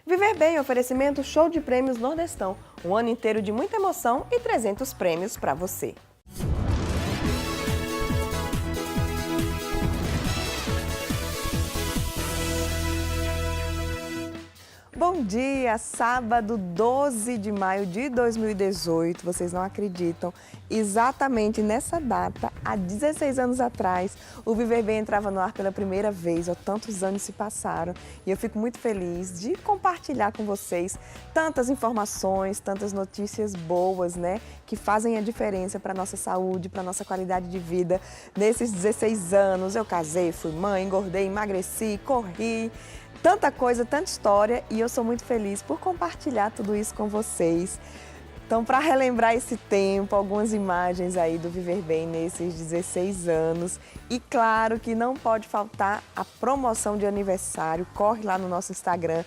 Viver Bem, oferecimento show de prêmios Nordestão. Um ano inteiro de muita emoção e 300 prêmios para você. Bom dia, sábado 12 de maio de 2018, vocês não acreditam, exatamente nessa data, há 16 anos atrás, o Viver Bem entrava no ar pela primeira vez, tantos anos se passaram e eu fico muito feliz de compartilhar com vocês tantas informações, tantas notícias boas, né, que fazem a diferença para a nossa saúde, para a nossa qualidade de vida. Nesses 16 anos eu casei, fui mãe, engordei, emagreci, corri, tanta coisa, tanta história e eu sou muito feliz por compartilhar tudo isso com vocês. Então, para relembrar esse tempo, algumas imagens aí do Viver Bem nesses 16 anos. E claro que não pode faltar a promoção de aniversário. Corre lá no nosso Instagram,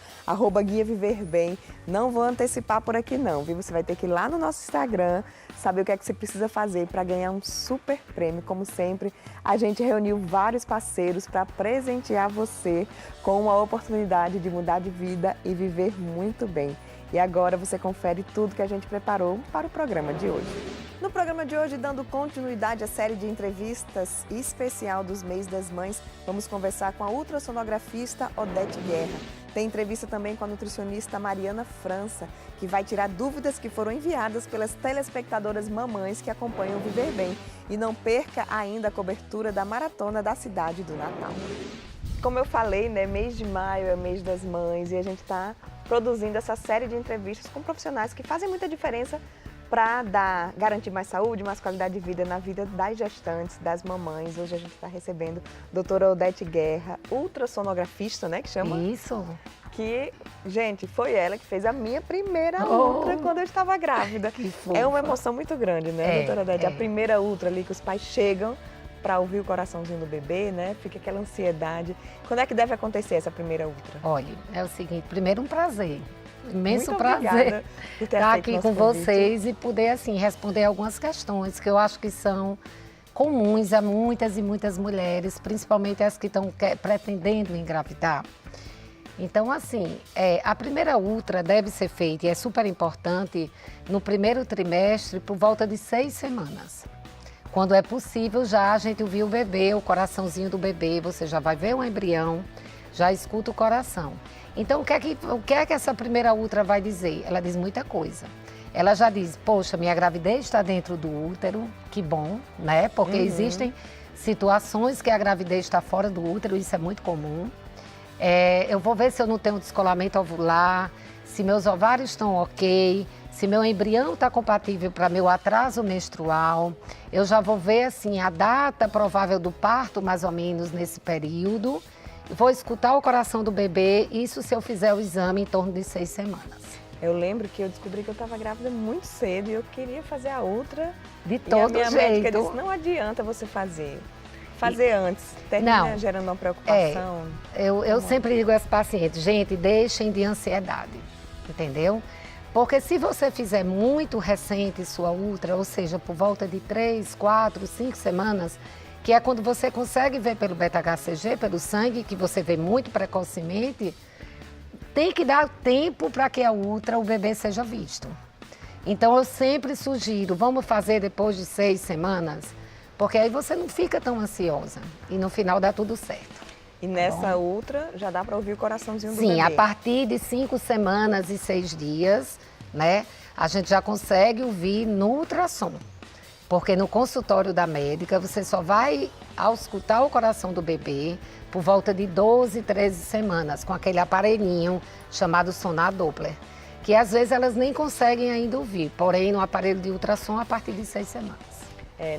@guiaviverbem. Não vou antecipar por aqui não, viu? Você vai ter que ir lá no nosso Instagram, saber o que é que você precisa fazer para ganhar um super prêmio. Como sempre, a gente reuniu vários parceiros para presentear você com uma oportunidade de mudar de vida e viver muito bem. E agora você confere tudo que a gente preparou para o programa de hoje. No programa de hoje, dando continuidade à série de entrevistas especial dos Mês das Mães, vamos conversar com a ultrassonografista Odete Guerra. Tem entrevista também com a nutricionista Mariana França, que vai tirar dúvidas que foram enviadas pelas telespectadoras mamães que acompanham o Viver Bem. E não perca ainda a cobertura da Maratona da Cidade do Natal. Como eu falei, né, mês de maio é mês das mães e a gente está produzindo essa série de entrevistas com profissionais que fazem muita diferença para garantir mais saúde, mais qualidade de vida na vida das gestantes, das mamães. Hoje a gente está recebendo a doutora Odete Guerra, ultrassonografista, né, que chama? Isso. Que, gente, foi ela que fez a minha primeira ultra quando eu estava grávida. Que fofa. É uma emoção muito grande, né, doutora Odete? A primeira ultra ali que os pais chegam para ouvir o coraçãozinho do bebê, né? Fica aquela ansiedade. Quando é que deve acontecer essa primeira ultra? Olha, é o seguinte, primeiro um prazer, imenso Muito prazer obrigada por ter estar aceito aqui nosso com convite. vocês e poder, assim, responder algumas questões que eu acho que são comuns a muitas e muitas mulheres, principalmente as que estão pretendendo engravidar. Então, assim, a primeira ultra deve ser feita, e é super importante, no primeiro trimestre, por volta de 6 semanas. Quando é possível, já a gente ouvir o bebê, o coraçãozinho do bebê, você já vai ver o embrião, já escuta o coração. Então, o que é que essa primeira ultra vai dizer? Ela diz muita coisa. Ela já diz, poxa, minha gravidez está dentro do útero, que bom, né? Porque existem situações que a gravidez está fora do útero, isso é muito comum. Eu vou ver se eu não tenho descolamento ovular, se meus ovários estão ok, se meu embrião está compatível para meu atraso menstrual. Eu já vou ver assim a data provável do parto, mais ou menos nesse período. Vou escutar o coração do bebê, isso se eu fizer o exame em torno de 6 semanas. Eu lembro que eu descobri que eu estava grávida muito cedo e eu queria fazer a ultra. De todo jeito. E a minha médica disse, não adianta você fazer antes, termina gerando uma preocupação. Eu sempre digo às pacientes, gente, deixem de ansiedade, entendeu? Porque se você fizer muito recente sua ultra, ou seja, por volta de 3, 4, 5 semanas, que é quando você consegue ver pelo beta-HCG, pelo sangue, que você vê muito precocemente, tem que dar tempo para que a ultra, o bebê seja visto. Então eu sempre sugiro, vamos fazer depois de 6 semanas, porque aí você não fica tão ansiosa e no final dá tudo certo. E nessa ultra já dá para ouvir o coraçãozinho do bebê? Sim, a partir de 5 semanas e 6 dias, né, a gente já consegue ouvir no ultrassom. Porque no consultório da médica, você só vai auscultar o coração do bebê por volta de 12, 13 semanas, com aquele aparelhinho chamado sonar Doppler, que às vezes elas nem conseguem ainda ouvir, porém no aparelho de ultrassom a partir de 6 semanas.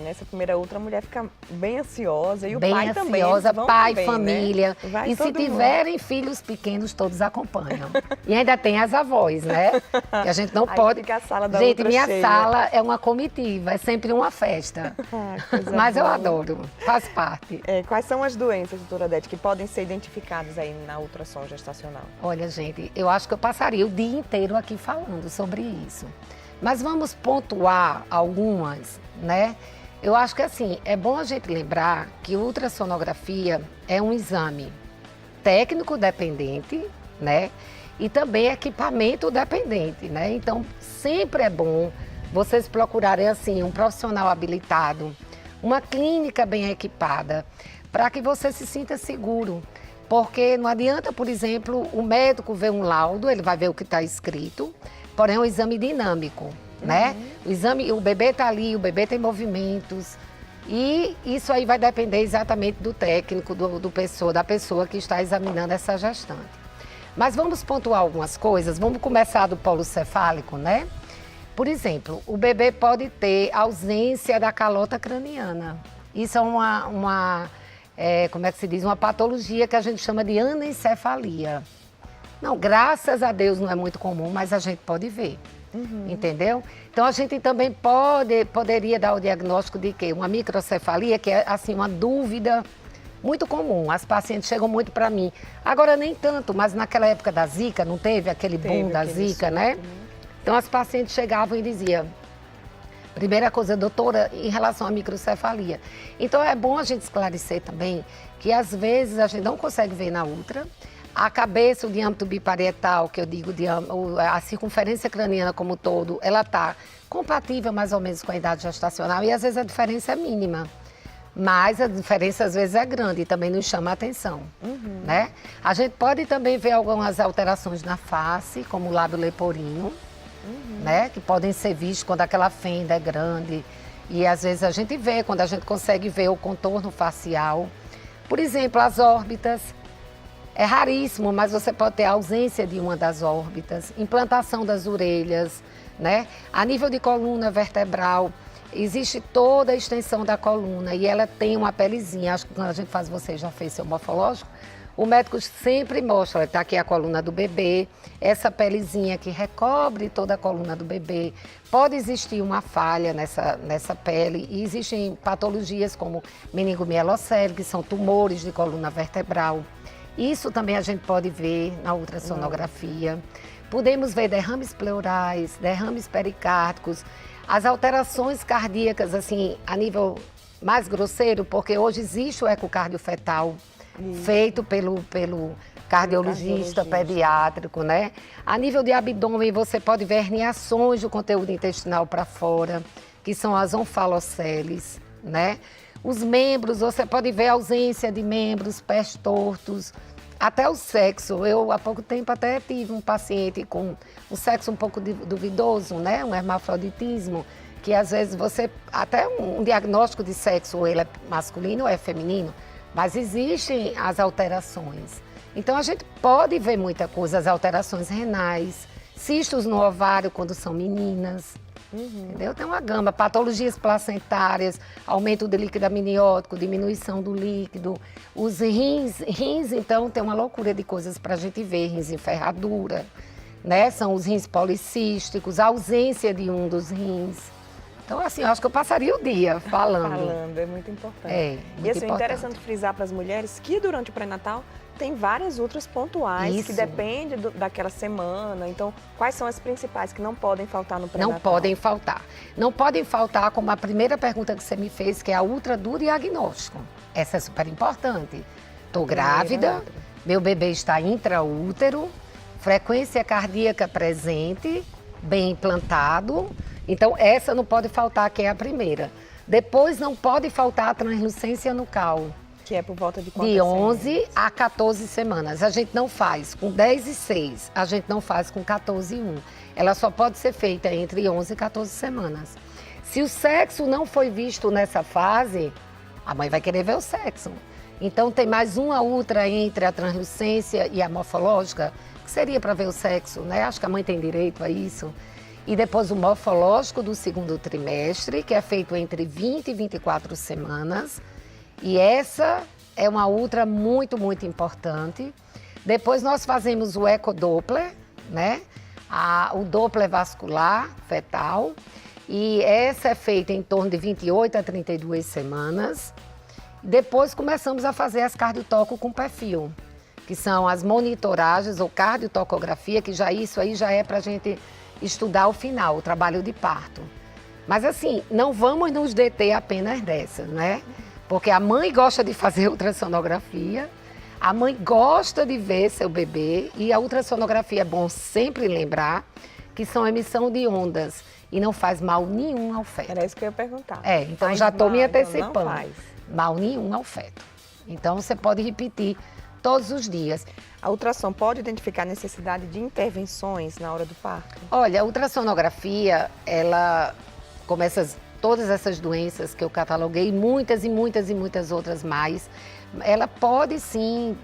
Nessa primeira ultra a mulher fica bem ansiosa e o bem pai ansiosa, também. Pai, também, família. Né? E se tiverem filhos pequenos, todos acompanham. E ainda tem as avós, né? Que a gente não pode. Fica a sala da gente, ultra minha cheia. sala é uma comitiva, é sempre uma festa. Mas eu adoro, faz parte. Quais são as doenças, doutora Odete, que podem ser identificadas aí na ultrassom gestacional? Olha, gente, eu acho que eu passaria o dia inteiro aqui falando sobre isso. Mas vamos pontuar algumas, né? Eu acho que assim, é bom a gente lembrar que ultrassonografia é um exame técnico dependente, né? e também equipamento dependente, né? Então, sempre é bom vocês procurarem, assim, um profissional habilitado, uma clínica bem equipada, para que você se sinta seguro. Porque não adianta, por exemplo, o médico ver um laudo, ele vai ver o que está escrito, porém é um exame dinâmico, né? O bebê está ali, o bebê tem movimentos, e isso aí vai depender exatamente do técnico, da pessoa que está examinando essa gestante. Mas vamos pontuar algumas coisas, vamos começar do polo cefálico, né? Por exemplo, o bebê pode ter ausência da calota craniana. Isso é como é que se diz? Uma patologia que a gente chama de anencefalia. Não, graças a Deus não é muito comum, mas a gente pode ver, entendeu? Então a gente também poderia dar o diagnóstico de quê? Uma microcefalia, que é assim uma dúvida muito comum. As pacientes chegam muito para mim. Agora nem tanto, mas naquela época da Zika, não teve aquele boom da Zika, né? Então as pacientes chegavam e diziam: primeira coisa, doutora, em relação à microcefalia. Então é bom a gente esclarecer também que às vezes a gente não consegue ver na ultra. A cabeça, o diâmetro biparietal, que eu digo, a circunferência craniana como um todo, ela está compatível mais ou menos com a idade gestacional e às vezes a diferença é mínima. Mas a diferença às vezes é grande e também nos chama a atenção, né? A gente pode também ver algumas alterações na face, como o lábio leporino, né? Que podem ser vistos quando aquela fenda é grande. E às vezes a gente vê, quando a gente consegue ver o contorno facial. Por exemplo, as órbitas. É raríssimo, mas você pode ter ausência de uma das órbitas. Implantação das orelhas, né? A nível de coluna vertebral, existe toda a extensão da coluna e ela tem uma pelezinha. Acho que quando a gente faz, você já fez seu morfológico, o médico sempre mostra, está aqui a coluna do bebê, essa pelezinha que recobre toda a coluna do bebê. Pode existir uma falha nessa pele e existem patologias como meningomielocele, que são tumores de coluna vertebral. Isso também a gente pode ver na ultrassonografia. Podemos ver derrames pleurais, derrames pericárdicos, as alterações cardíacas, assim, a nível mais grosseiro, porque hoje existe o ecocardio fetal, feito pelo cardiologista pediátrico, né? A nível de abdômen, você pode ver herniações do conteúdo intestinal para fora, que são as onfaloceles, né? Os membros, você pode ver ausência de membros, pés tortos, até o sexo. Eu, há pouco tempo, até tive um paciente com um sexo um pouco duvidoso, né? Um hermafroditismo, que às vezes até um diagnóstico de sexo, ou ele é masculino ou é feminino, mas existem as alterações. Então, a gente pode ver muita coisa, as alterações renais, cistos no ovário quando são meninas, entendeu? Tem uma gama, patologias placentárias, aumento do líquido amniótico, diminuição do líquido, os rins, então, tem uma loucura de coisas para a gente ver, rins em ferradura, né? São os rins policísticos, a ausência de um dos rins. Então, assim, eu acho que eu passaria o dia falando. É muito importante. É, muito e assim, é importante. interessante frisar para as mulheres que durante o pré-natal tem várias outras pontuais que dependem daquela semana. Então, quais são as principais que não podem faltar no pré-natal? Não podem faltar. Não podem faltar, como a primeira pergunta que você me fez, que é a ultradiagnóstico. Essa é super importante. Estou grávida, meu bebê está intraútero, frequência cardíaca presente, bem implantado. Então, essa não pode faltar, que é a primeira. Depois, não pode faltar a translucência nucal. Que é por volta de quantas De 11 a 14 semanas. A gente não faz com 10 e 6, a gente não faz com 14 e 1. Ela só pode ser feita entre 11 e 14 semanas. Se o sexo não foi visto nessa fase, a mãe vai querer ver o sexo. Então, tem mais uma ultra entre a translucência e a morfológica, que seria para ver o sexo, né? Acho que a mãe tem direito a isso. E depois o morfológico do segundo trimestre, que é feito entre 20 e 24 semanas. E essa é uma ultra muito, muito importante. Depois nós fazemos o ecodoppler, né? O doppler vascular fetal. E essa é feita em torno de 28 a 32 semanas. Depois começamos a fazer as cardiotoco com perfil, que são as monitoragens ou cardiotocografia, que isso aí já é para a gente estudar o final, o trabalho de parto. Mas assim, não vamos nos deter apenas dessas, né? Porque a mãe gosta de fazer ultrassonografia, A mãe gosta de ver seu bebê e a ultrassonografia é bom sempre lembrar que são emissão de ondas e não faz mal nenhum ao feto. Era isso que eu ia perguntar. Então Faz já estou me mal, então antecipando. não faz. Mal nenhum ao feto. Então você pode repetir todos os dias. A ultrassom pode identificar a necessidade de intervenções na hora do parto? Olha, a ultrassonografia, ela, como todas essas doenças que eu cataloguei, muitas e muitas e muitas outras mais, ela pode sim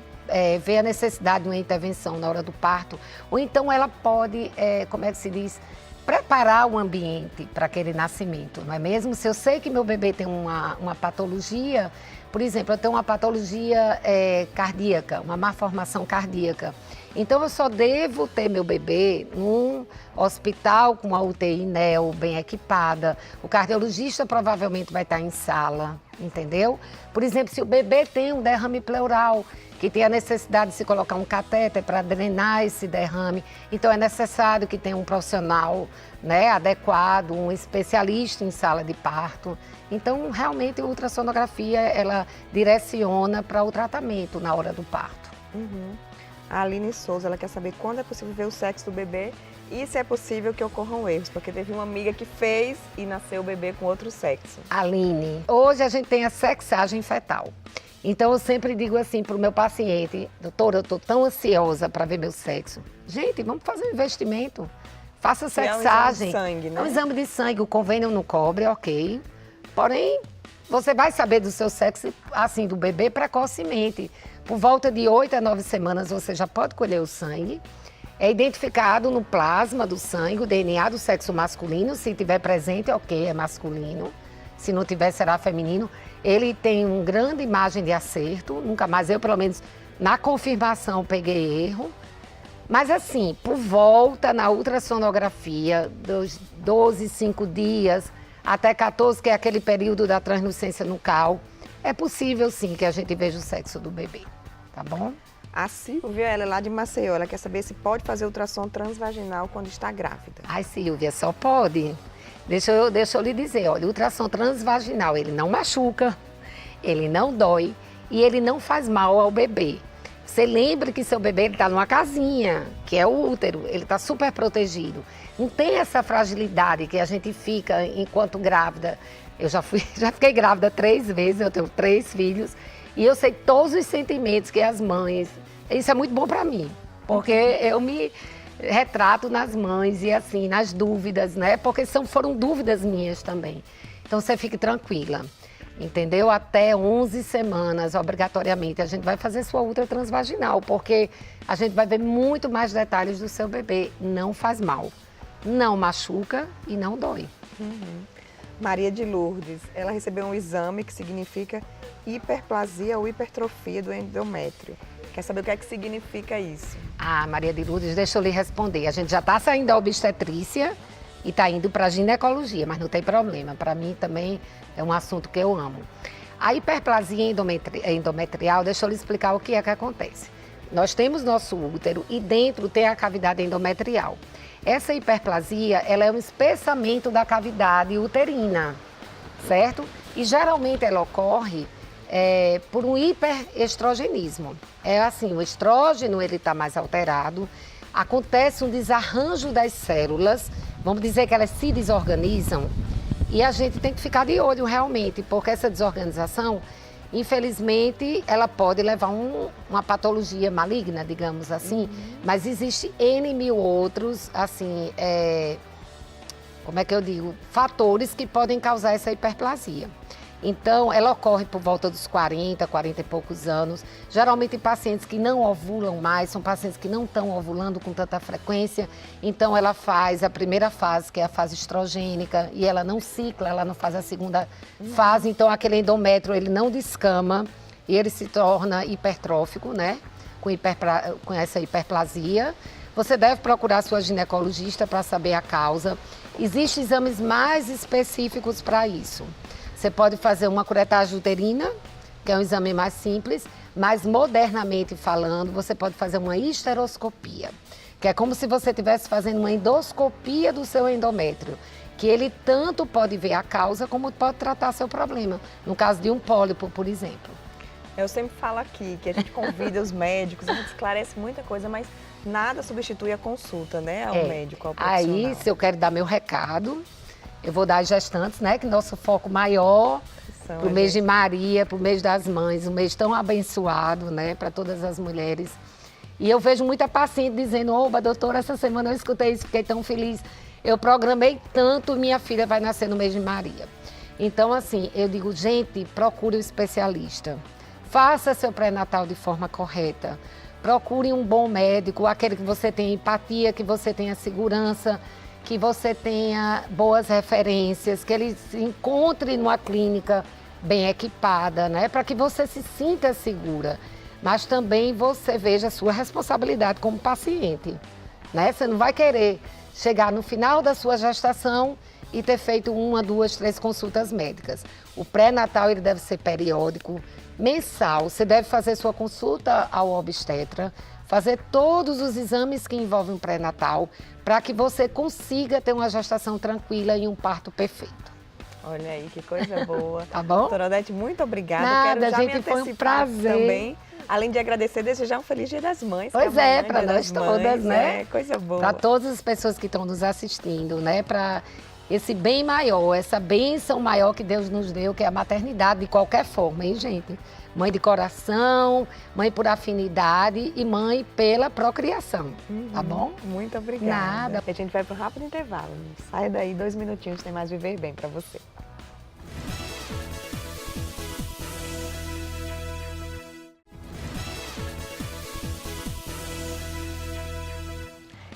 ver a necessidade de uma intervenção na hora do parto, ou então ela pode, como é que se diz, preparar o ambiente para aquele nascimento, não é mesmo? Se eu sei que meu bebê tem uma patologia, por exemplo, eu tenho uma patologia cardíaca, uma malformação cardíaca, então eu só devo ter meu bebê num hospital com uma UTI NEO bem equipada, o cardiologista provavelmente vai estar em sala, entendeu? Por exemplo, se o bebê tem um derrame pleural, que tem a necessidade de se colocar um catéter para drenar esse derrame, então é necessário que tenha um profissional, né, adequado, um especialista em sala de parto. Então, realmente, a ultrassonografia, ela direciona para o tratamento na hora do parto. Uhum. A Aline Souza, ela quer saber quando é possível ver o sexo do bebê e se é possível que ocorram erros, porque teve uma amiga que fez e nasceu o bebê com outro sexo. Aline, hoje a gente tem a sexagem fetal. Então eu sempre digo assim para o meu paciente, doutora, eu estou tão ansiosa para ver meu sexo. Gente, vamos fazer um investimento. Faça sexagem. É um exame de sangue, né? É um exame de sangue, o convênio não cobre, ok. Porém, você vai saber do seu sexo, assim, do bebê precocemente. Por volta de 8 a 9 semanas você já pode colher o sangue. É identificado no plasma do sangue o DNA do sexo masculino. Se tiver presente, ok, é masculino. Se não tiver, será feminino. Ele tem uma grande margem de acerto. Nunca mais eu, pelo menos, na confirmação, peguei erro. Mas assim, por volta na ultrassonografia, dos 12, 5 dias, até 14, que é aquele período da translucência nucal, é possível sim que a gente veja o sexo do bebê, tá bom? A Silvia, ela é lá de Maceió, ela quer saber se pode fazer ultrassom transvaginal quando está grávida. Ai, Silvia, só pode. Deixa eu lhe dizer, olha, o ultrassom transvaginal, ele não machuca, ele não dói e ele não faz mal ao bebê. Você lembre que seu bebê está numa casinha, que é o útero, ele está super protegido. Não tem essa fragilidade que a gente fica enquanto grávida. Eu já fiquei grávida 3 vezes, eu tenho 3 filhos e eu sei todos os sentimentos que as mães... Isso é muito bom para mim, porque eu me retrato nas mães e assim, nas dúvidas, né? Porque foram dúvidas minhas também. Então você fique tranquila, entendeu? Até 11 semanas, obrigatoriamente, a gente vai fazer sua ultra transvaginal, porque a gente vai ver muito mais detalhes do seu bebê. Não faz mal, não machuca e não dói. Uhum. Maria de Lourdes, ela recebeu um exame que significa hiperplasia ou hipertrofia do endométrio. Quer saber o que é que significa isso? Ah, Maria de Lourdes, deixa eu lhe responder. A gente já está saindo da obstetrícia e está indo para a ginecologia, mas não tem problema. Para mim também é um assunto que eu amo. A hiperplasia endometrial, deixa eu lhe explicar o que é que acontece. Nós temos nosso útero e dentro tem a cavidade endometrial. Essa hiperplasia, ela é um espessamento da cavidade uterina, certo? E geralmente ela ocorre por um hiperestrogenismo. É assim, o estrógeno ele está mais alterado, acontece um desarranjo das células, vamos dizer que elas se desorganizam e a gente tem que ficar de olho realmente, porque essa desorganização, infelizmente, ela pode levar uma patologia maligna, digamos assim, mas existe N mil outros, assim, como é que eu digo, fatores que podem causar essa hiperplasia. Então, ela ocorre por volta dos 40 e poucos anos, geralmente em pacientes que não ovulam mais, são pacientes que não estão ovulando com tanta frequência, então ela faz a primeira fase, que é a fase estrogênica, e ela não cicla, ela não faz a segunda fase, então aquele endométrio ele não descama e ele se torna hipertrófico, né, com essa hiperplasia. Você deve procurar sua ginecologista para saber a causa. Existem exames mais específicos para isso. Você pode fazer uma curetagem uterina, que é um exame mais simples, mas modernamente falando, você pode fazer uma histeroscopia, que é como se você estivesse fazendo uma endoscopia do seu endométrio, que ele tanto pode ver a causa como pode tratar seu problema, no caso de um pólipo, por exemplo. Eu sempre falo aqui que a gente convida os médicos, a gente esclarece muita coisa, mas nada substitui a consulta, né, ao médico, ao profissional. Aí, se eu quero dar meu recado, eu vou dar às gestantes, né, que nosso foco maior para o mês de Maria, para o mês das mães, um mês tão abençoado, né, para todas as mulheres. E eu vejo muita paciente dizendo, oba, doutora, essa semana eu escutei isso, fiquei tão feliz. Eu programei tanto, minha filha vai nascer no mês de Maria. Então, assim, eu digo, gente, procure um especialista. Faça seu pré-natal de forma correta. Procure um bom médico, aquele que você tenha empatia, que você tenha segurança, que você tenha boas referências, que ele se encontre numa clínica bem equipada, né? Para que você se sinta segura. Mas também você veja a sua responsabilidade como paciente, né? Você não vai querer chegar no final da sua gestação e ter feito 1, 2, 3 consultas médicas. O pré-natal ele deve ser periódico, mensal. Você deve fazer sua consulta ao obstetra, fazer todos os exames que envolvem o pré-natal, para que você consiga ter uma gestação tranquila e um parto perfeito. Olha aí, que coisa boa. Tá bom? Doutora Odete, muito obrigada. Nada, Quero já gente, me foi um antecipar prazer. também. Além de agradecer, desejar um feliz Dia das Mães. Pois é, para Dia nós das todas, Mães, né? Coisa boa. Para todas as pessoas que estão nos assistindo, né? Para esse bem maior, essa bênção maior que Deus nos deu, que é a maternidade de qualquer forma, hein, gente? Mãe de coração, mãe por afinidade e mãe pela procriação, tá bom? Muito obrigada. Nada. A gente vai para um rápido intervalo. Sai daí, 2 minutinhos, tem mais Viver Bem para você.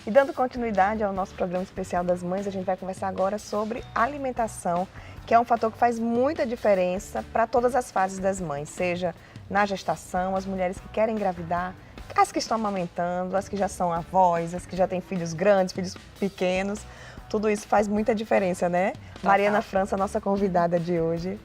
E dando continuidade ao nosso programa especial das mães, a gente vai conversar agora sobre alimentação, que é um fator que faz muita diferença para todas as fases das mães, seja na gestação, as mulheres que querem engravidar, as que estão amamentando, as que já são avós, as que já têm filhos grandes, filhos pequenos, tudo isso faz muita diferença, né? Total. Mariana França, nossa convidada de hoje.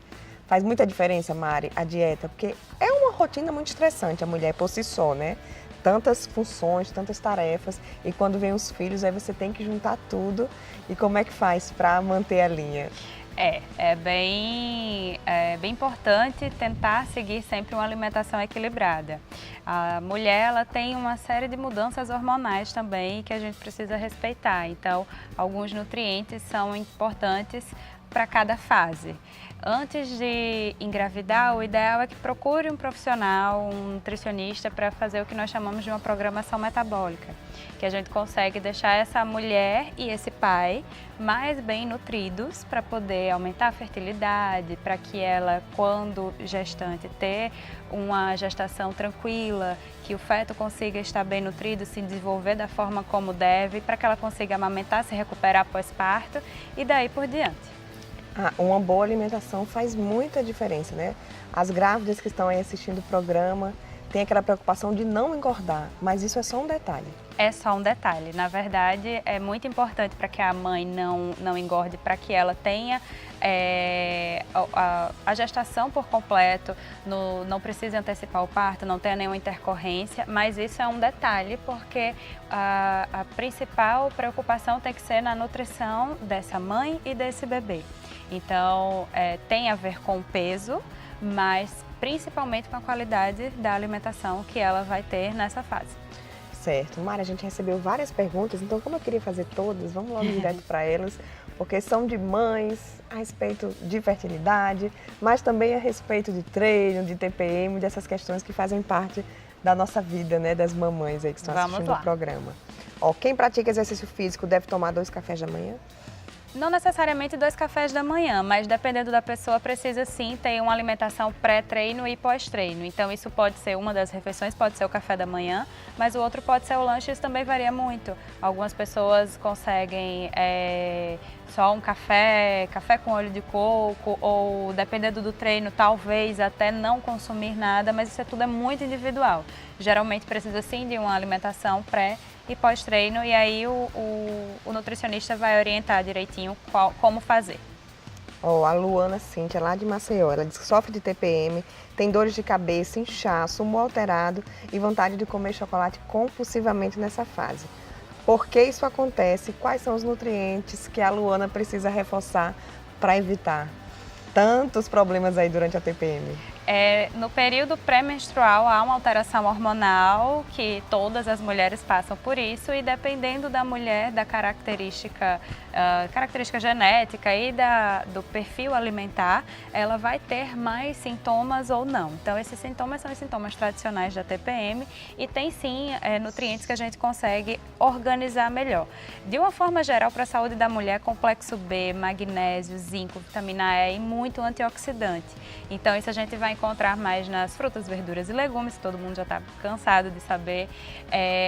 Faz muita diferença, Mari, a dieta, porque é uma rotina muito estressante a mulher por si só, né? Tantas funções, tantas tarefas, e quando vem os filhos, aí você tem que juntar tudo. E como é que faz para manter a linha? É bem importante tentar seguir sempre uma alimentação equilibrada. A mulher ela tem uma série de mudanças hormonais também que a gente precisa respeitar. Então, alguns nutrientes são importantes para cada fase. Antes de engravidar, o ideal é que procure um profissional, um nutricionista, para fazer o que nós chamamos de uma programação metabólica, que a gente consegue deixar essa mulher e esse pai mais bem nutridos para poder aumentar a fertilidade, para que ela, quando gestante, ter uma gestação tranquila, que o feto consiga estar bem nutrido, se desenvolver da forma como deve, para que ela consiga amamentar, se recuperar pós-parto e daí por diante. Uma boa alimentação faz muita diferença, né? As grávidas que estão aí assistindo o programa têm aquela preocupação de não engordar, mas isso é só um detalhe. É só um detalhe. Na verdade, é muito importante para que a mãe não engorde, para que ela tenha a gestação por completo, não precise antecipar o parto, não tenha nenhuma intercorrência, mas isso é um detalhe porque a principal preocupação tem que ser na nutrição dessa mãe e desse bebê. Então, tem a ver com o peso, mas principalmente com a qualidade da alimentação que ela vai ter nessa fase. Certo. Mari, a gente recebeu várias perguntas, então como eu queria fazer todas, vamos logo direto para elas, porque são de mães, a respeito de fertilidade, mas também a respeito de treino, de TPM, dessas questões que fazem parte da nossa vida, né, das mamães aí que estão assistindo o programa. Quem pratica exercício físico deve tomar 2 cafés da manhã? Não necessariamente 2 cafés da manhã, mas dependendo da pessoa, precisa sim ter uma alimentação pré-treino e pós-treino. Então isso pode ser uma das refeições, pode ser o café da manhã, mas o outro pode ser o lanche, isso também varia muito. Algumas pessoas conseguem só um café com óleo de coco, ou dependendo do treino, talvez até não consumir nada, mas isso tudo é muito individual. Geralmente precisa sim de uma alimentação pré e pós-treino, e aí o nutricionista vai orientar direitinho como fazer. A Luana Cíntia, lá de Maceió, ela diz que sofre de TPM, tem dores de cabeça, inchaço, humor alterado e vontade de comer chocolate compulsivamente nessa fase. Por que isso acontece? Quais são os nutrientes que a Luana precisa reforçar para evitar tantos problemas aí durante a TPM? No período pré-menstrual há uma alteração hormonal que todas as mulheres passam por isso e dependendo da mulher, da característica genética e do perfil alimentar, ela vai ter mais sintomas ou não. Então esses sintomas são os sintomas tradicionais da TPM e tem sim nutrientes que a gente consegue organizar melhor. De uma forma geral, para a saúde da mulher, complexo B, magnésio, zinco, vitamina E e muito antioxidante. Então isso a gente vai encontrar mais nas frutas, verduras e legumes, todo mundo já está cansado de saber.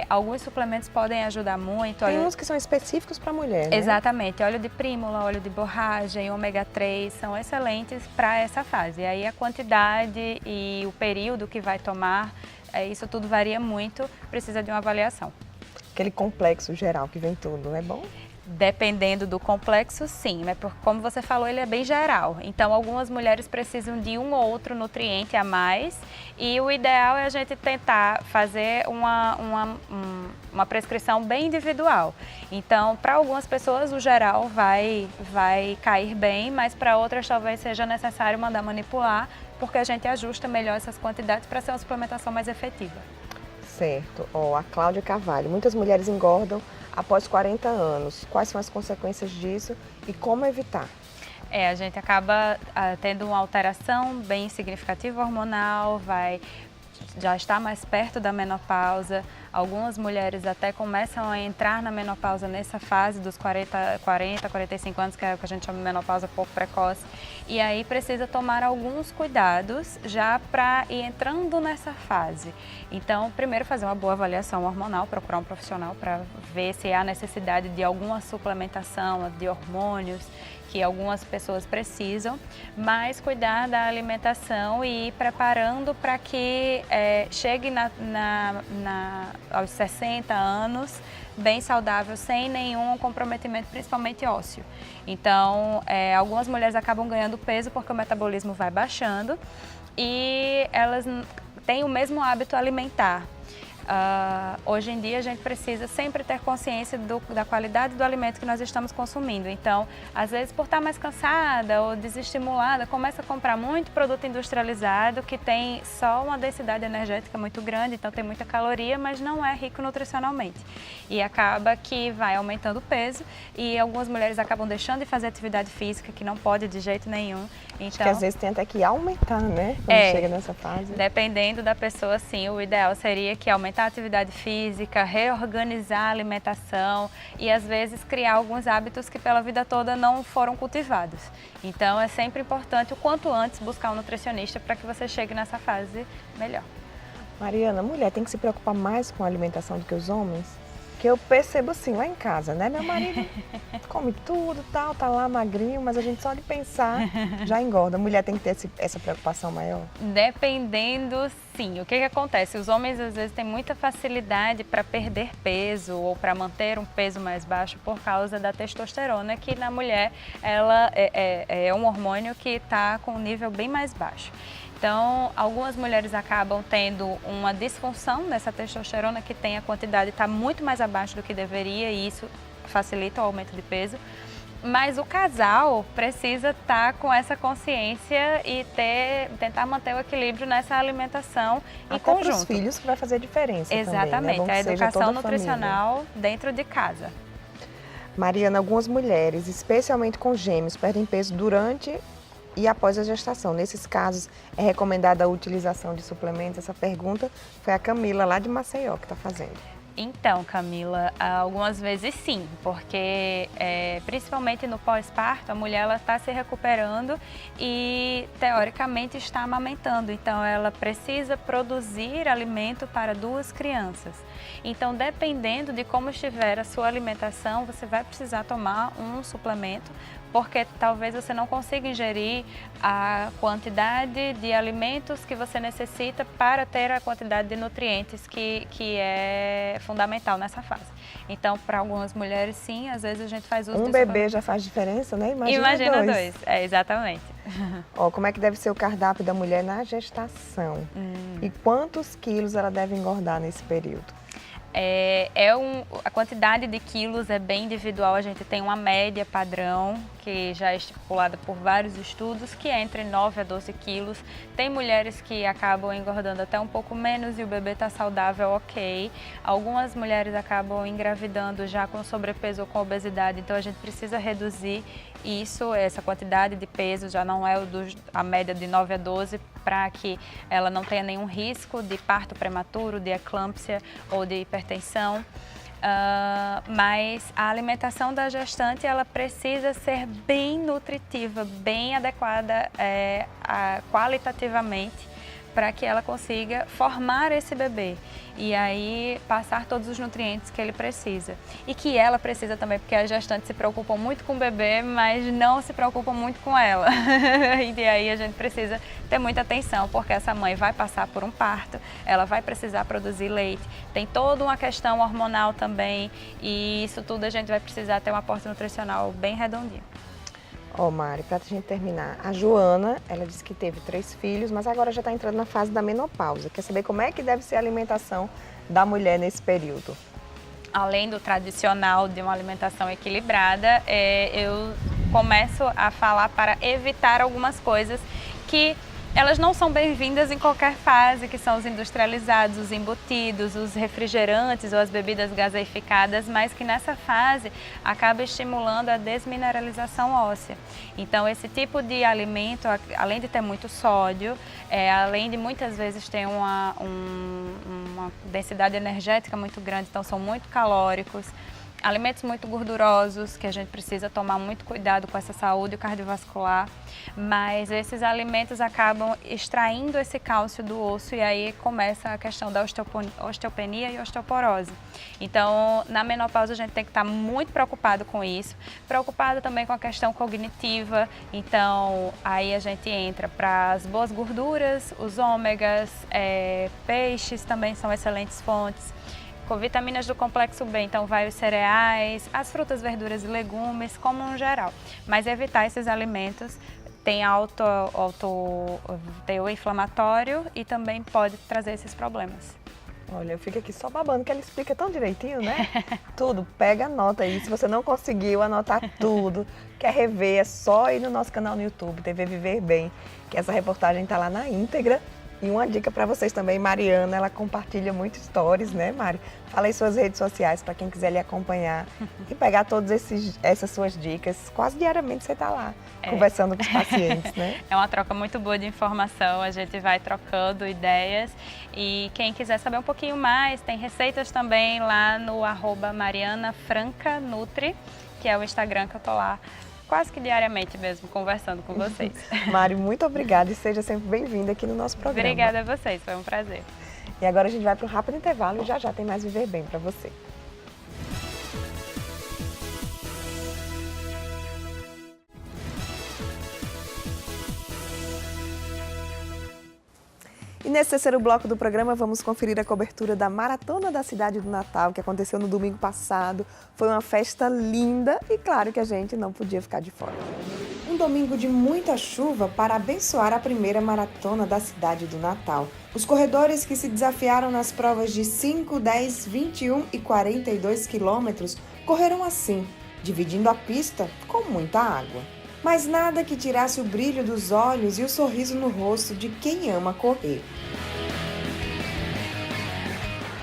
Alguns suplementos podem ajudar muito. Tem uns que são específicos para a mulher, né? Exatamente, óleo de prímula, óleo de borragem, ômega 3 são excelentes para essa fase. E aí a quantidade e o período que vai tomar, isso tudo varia muito, precisa de uma avaliação. Aquele complexo geral que vem tudo, é bom? Dependendo do complexo, sim, mas como você falou, ele é bem geral. Então, algumas mulheres precisam de um ou outro nutriente a mais e o ideal é a gente tentar fazer uma prescrição bem individual. Então, para algumas pessoas, o geral vai cair bem, mas para outras talvez seja necessário mandar manipular, porque a gente ajusta melhor essas quantidades para ser uma suplementação mais efetiva. Certo. A Cláudia Carvalho, muitas mulheres engordam após 40 anos. Quais são as consequências disso e como evitar? A gente acaba tendo uma alteração bem significativa hormonal, já está mais perto da menopausa. Algumas mulheres até começam a entrar na menopausa nessa fase dos 40, 45 anos, que é o que a gente chama de menopausa pouco precoce. E aí precisa tomar alguns cuidados já para ir entrando nessa fase. Então, primeiro fazer uma boa avaliação hormonal, procurar um profissional para ver se há necessidade de alguma suplementação de hormônios, que algumas pessoas precisam, mas cuidar da alimentação e ir preparando para que chegue aos 60 anos bem saudável, sem nenhum comprometimento, principalmente ósseo. Então, algumas mulheres acabam ganhando peso porque o metabolismo vai baixando e elas têm o mesmo hábito alimentar. Hoje em dia a gente precisa sempre ter consciência da qualidade do alimento que nós estamos consumindo. Então, às vezes por estar mais cansada ou desestimulada, começa a comprar muito produto industrializado que tem só uma densidade energética muito grande, então tem muita caloria, mas não é rico nutricionalmente. E acaba que vai aumentando o peso e algumas mulheres acabam deixando de fazer atividade física, que não pode de jeito nenhum. Então, acho que às vezes tem até que aumentar, né? Quando chega nessa fase. Dependendo da pessoa, sim, o ideal seria que aumentar a atividade física, reorganizar a alimentação e às vezes criar alguns hábitos que pela vida toda não foram cultivados. Então é sempre importante o quanto antes buscar um nutricionista para que você chegue nessa fase melhor. Mariana, a mulher tem que se preocupar mais com a alimentação do que os homens? Que eu percebo assim lá em casa, né? Meu marido come tudo, tal, tá lá magrinho, mas a gente só de pensar já engorda. A mulher tem que ter essa preocupação maior? Dependendo, sim. O que acontece? Os homens às vezes têm muita facilidade para perder peso ou para manter um peso mais baixo por causa da testosterona, que na mulher ela é um hormônio que está com um nível bem mais baixo. Então, algumas mulheres acabam tendo uma disfunção dessa testosterona que tem a quantidade está muito mais abaixo do que deveria e isso facilita o aumento de peso. Mas o casal precisa estar com essa consciência e tentar manter o equilíbrio nessa alimentação em conjunto. Até para os filhos que vai fazer diferença. Exatamente, também, né? A educação nutricional dentro de casa. Mariana, algumas mulheres, especialmente com gêmeos, perdem peso durante e após a gestação. Nesses casos, é recomendada a utilização de suplementos? Essa pergunta foi a Camila, lá de Maceió, que está fazendo. Então, Camila, algumas vezes sim, porque principalmente no pós-parto, a mulher está se recuperando e, teoricamente, está amamentando. Então, ela precisa produzir alimento para 2 crianças. Então, dependendo de como estiver a sua alimentação, você vai precisar tomar um suplemento, porque talvez você não consiga ingerir a quantidade de alimentos que você necessita para ter a quantidade de nutrientes que é fundamental nessa fase. Então, para algumas mulheres, sim, às vezes a gente faz uso de bebê já faz diferença, né? Imagina dois. Exatamente. Como é que deve ser o cardápio da mulher na gestação? E quantos quilos ela deve engordar nesse período? A quantidade de quilos é bem individual, a gente tem uma média padrão que já é estipulada por vários estudos, que é entre 9 a 12 quilos. Tem mulheres que acabam engordando até um pouco menos e o bebê está saudável, ok. Algumas mulheres acabam engravidando já com sobrepeso ou com obesidade, então a gente precisa reduzir isso, essa quantidade de peso, já não é a média de 9 a 12, para que ela não tenha nenhum risco de parto prematuro, de eclâmpsia ou de hipertensão. Mas a alimentação da gestante ela precisa ser bem nutritiva, bem adequada qualitativamente, para que ela consiga formar esse bebê e aí passar todos os nutrientes que ele precisa. E que ela precisa também, porque as gestantes se preocupam muito com o bebê, mas não se preocupam muito com ela. E aí a gente precisa ter muita atenção, porque essa mãe vai passar por um parto, ela vai precisar produzir leite, tem toda uma questão hormonal também, e isso tudo a gente vai precisar ter um aporte nutricional bem redondinho. Ó, Mari, pra gente terminar, a Joana, ela disse que teve 3 filhos, mas agora já está entrando na fase da menopausa. Quer saber como é que deve ser a alimentação da mulher nesse período? Além do tradicional de uma alimentação equilibrada, eu começo a falar para evitar algumas coisas que elas não são bem-vindas em qualquer fase, que são os industrializados, os embutidos, os refrigerantes ou as bebidas gaseificadas, mas que nessa fase acaba estimulando a desmineralização óssea. Então, esse tipo de alimento, além de ter muito sódio, além de muitas vezes ter uma densidade energética muito grande, então são muito calóricos, alimentos muito gordurosos, que a gente precisa tomar muito cuidado com essa saúde cardiovascular, mas esses alimentos acabam extraindo esse cálcio do osso e aí começa a questão da osteopenia e osteoporose. Então, na menopausa a gente tem que estar muito preocupado com isso, preocupado também com a questão cognitiva, então aí a gente entra para as boas gorduras, os ômegas, peixes também são excelentes fontes, com vitaminas do complexo B, então vai os cereais, as frutas, verduras e legumes, como um geral. Mas evitar esses alimentos tem alto teor inflamatório e também pode trazer esses problemas. Olha, eu fico aqui só babando, que ela explica tão direitinho, né? Tudo, pega nota aí, se você não conseguiu anotar tudo, quer rever, é só ir no nosso canal no YouTube, TV Viver Bem, que essa reportagem tá lá na íntegra. E uma dica para vocês também, Mariana, ela compartilha muito stories, né, Mari? Fala aí suas redes sociais para quem quiser lhe acompanhar e pegar todas essas suas dicas. Quase diariamente você está lá, conversando com os pacientes, né? É uma troca muito boa de informação, a gente vai trocando ideias. E quem quiser saber um pouquinho mais, tem receitas também lá no @MarianaFrancaNutri, que é o Instagram que eu tô lá quase que diariamente mesmo, conversando com vocês. Mari, muito obrigada e seja sempre bem-vinda aqui no nosso programa. Obrigada a vocês, foi um prazer. E agora a gente vai para um rápido intervalo e já tem mais Viver Bem para você. E nesse terceiro bloco do programa, vamos conferir a cobertura da Maratona da Cidade do Natal, que aconteceu no domingo passado. Foi uma festa linda e claro que a gente não podia ficar de fora. Um domingo de muita chuva para abençoar a primeira Maratona da Cidade do Natal. Os corredores que se desafiaram nas provas de 5, 10, 21 e 42 quilômetros correram assim, dividindo a pista com muita água. Mas nada que tirasse o brilho dos olhos e o sorriso no rosto de quem ama correr.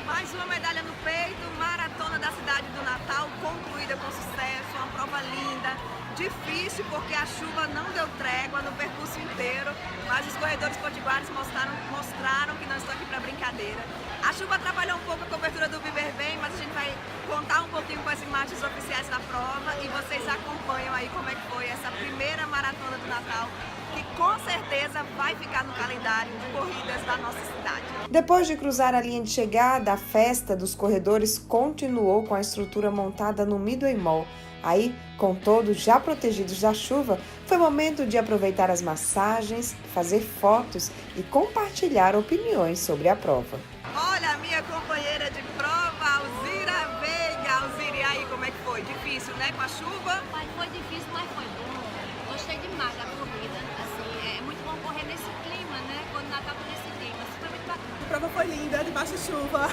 Mais uma medalha no peito, Maratona da Cidade do Natal, concluída com sucesso, uma prova linda, difícil porque a chuva não deu trégua no percurso inteiro, mas os corredores potiguares mostraram que não estão aqui para brincadeira. A chuva atrapalhou um pouco a cobertura do Viver Bem, mas a gente vai contar um pouquinho com as imagens oficiais da prova e vocês acompanham aí como é que foi essa primeira Maratona do Natal, que com certeza vai ficar no calendário de corridas da nossa cidade. Depois de cruzar a linha de chegada, a festa dos corredores continuou com a estrutura montada no Midway Mall. Aí, com todos já protegidos da chuva, foi momento de aproveitar as massagens, fazer fotos e compartilhar opiniões sobre a prova. Olha a minha companheira de prova, Alzira Veiga. Alzira, e aí, como é que foi? Difícil, né, com a chuva? Mas foi difícil, mas foi bom. Gostei demais da corrida. Assim, é muito bom correr nesse clima, né? Quando Natal tá nesse clima. Isso foi muito bacana. A prova foi linda, debaixo de chuva.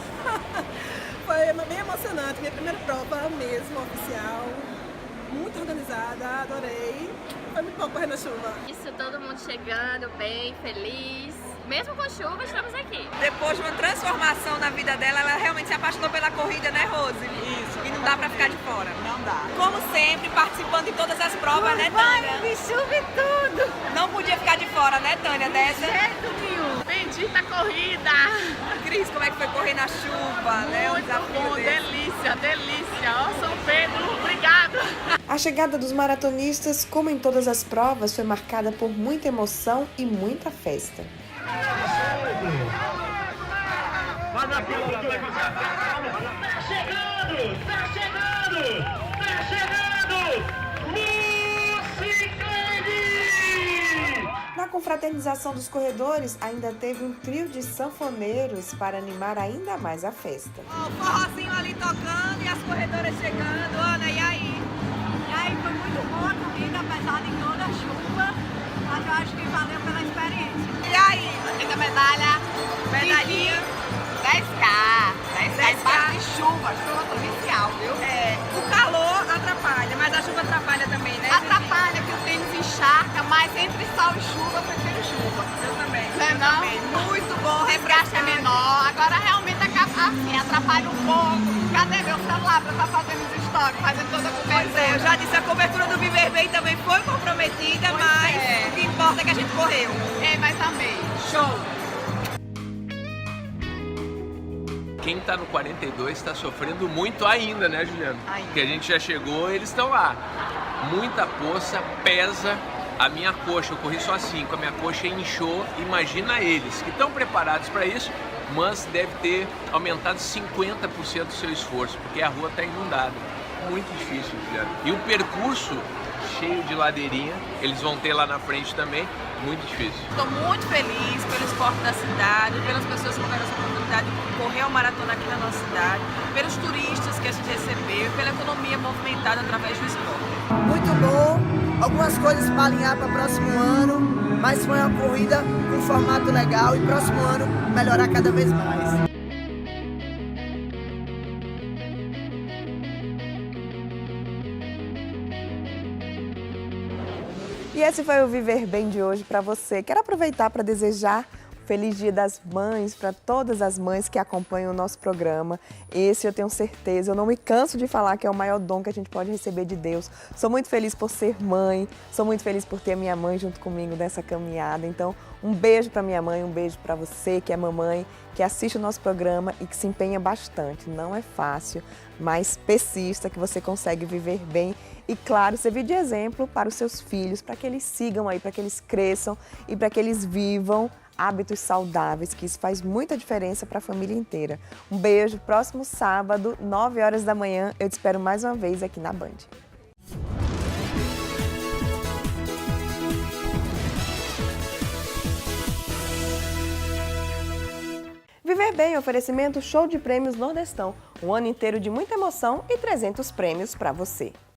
foi bem emocionante, minha primeira prova mesmo, oficial. Muito organizada, adorei. Foi muito bom correr na chuva. Isso, todo mundo chegando bem, feliz. Mesmo com chuva, estamos aqui. Depois de uma transformação na vida dela, ela realmente se apaixonou pela corrida, né, Rose? Isso. E não dá pra ficar de fora. Não dá. Como sempre, participando de todas as provas, né, Tânia? Me chuva e tudo. Não podia ficar de fora, né, Tânia, dessa? Certo, nenhum. Bendita corrida. Cris, como é que foi correr na chuva, né? Um desafio desse. delícia, delícia. Ó, São Pedro, obrigado. A chegada dos maratonistas, como em todas as provas, foi marcada por muita emoção e muita festa. Na confraternização dos corredores, ainda teve um trio de sanfoneiros para animar ainda mais a festa. Ó, o forrozinho ali tocando e as corredoras chegando. Ana, e aí? E aí, foi muito boa a corrida, apesar de toda a chuva. Mas eu acho que valeu pela experiência. E aí? Fica a medalha. Medalhinha. 10K embaixo de chuva torrencial, viu? É, o calor atrapalha, mas a chuva atrapalha também, né? Atrapalha que o tênis encharca, mas entre sol e chuva, eu prefiro chuva. Eu também. Não é eu não? também. Muito bom, O desgaste é menor, agora realmente assim, atrapalha um pouco. Cadê meu celular pra estar fazendo os stories, fazendo toda a Pois cobertura? é, eu já disse, a cobertura do Viver Bem também foi comprometida, Pois mas é. o que importa é que a gente correu. É, mas também. Show! Quem está no 42 está sofrendo muito ainda, né, Juliana? Porque a gente já chegou, eles estão lá. Muita poça, pesa a minha coxa. Eu corri só 5, a minha coxa inchou. Imagina eles, que estão preparados para isso, mas deve ter aumentado 50% do seu esforço, porque a rua está inundada. Muito difícil, Juliana. E o percurso cheio de ladeirinha, eles vão ter lá na frente também, muito difícil. Estou muito feliz pelo esporte da cidade, pelas pessoas que tiveram essa oportunidade de correr a maratona aqui na nossa cidade, pelos turistas que a gente recebeu e pela economia movimentada através do esporte. Muito bom, algumas coisas para alinhar para o próximo ano, mas foi uma corrida com formato legal e próximo ano melhorar cada vez mais. E esse foi o Viver Bem de hoje para você. Quero aproveitar para desejar Feliz Dia das Mães para todas as mães que acompanham o nosso programa. Esse eu tenho certeza, eu não me canso de falar que é o maior dom que a gente pode receber de Deus. Sou muito feliz por ser mãe, sou muito feliz por ter a minha mãe junto comigo nessa caminhada. Então, um beijo para minha mãe, um beijo para você que é mamãe, que assiste o nosso programa e que se empenha bastante. Não é fácil, mas persista que você consegue viver bem. E, claro, servir de exemplo para os seus filhos, para que eles sigam aí, para que eles cresçam e para que eles vivam hábitos saudáveis, que isso faz muita diferença para a família inteira. Um beijo, próximo sábado, 9 horas da manhã, eu te espero mais uma vez aqui na Band. Viver Bem, oferecimento show de prêmios Nordestão. Um ano inteiro de muita emoção e 300 prêmios para você.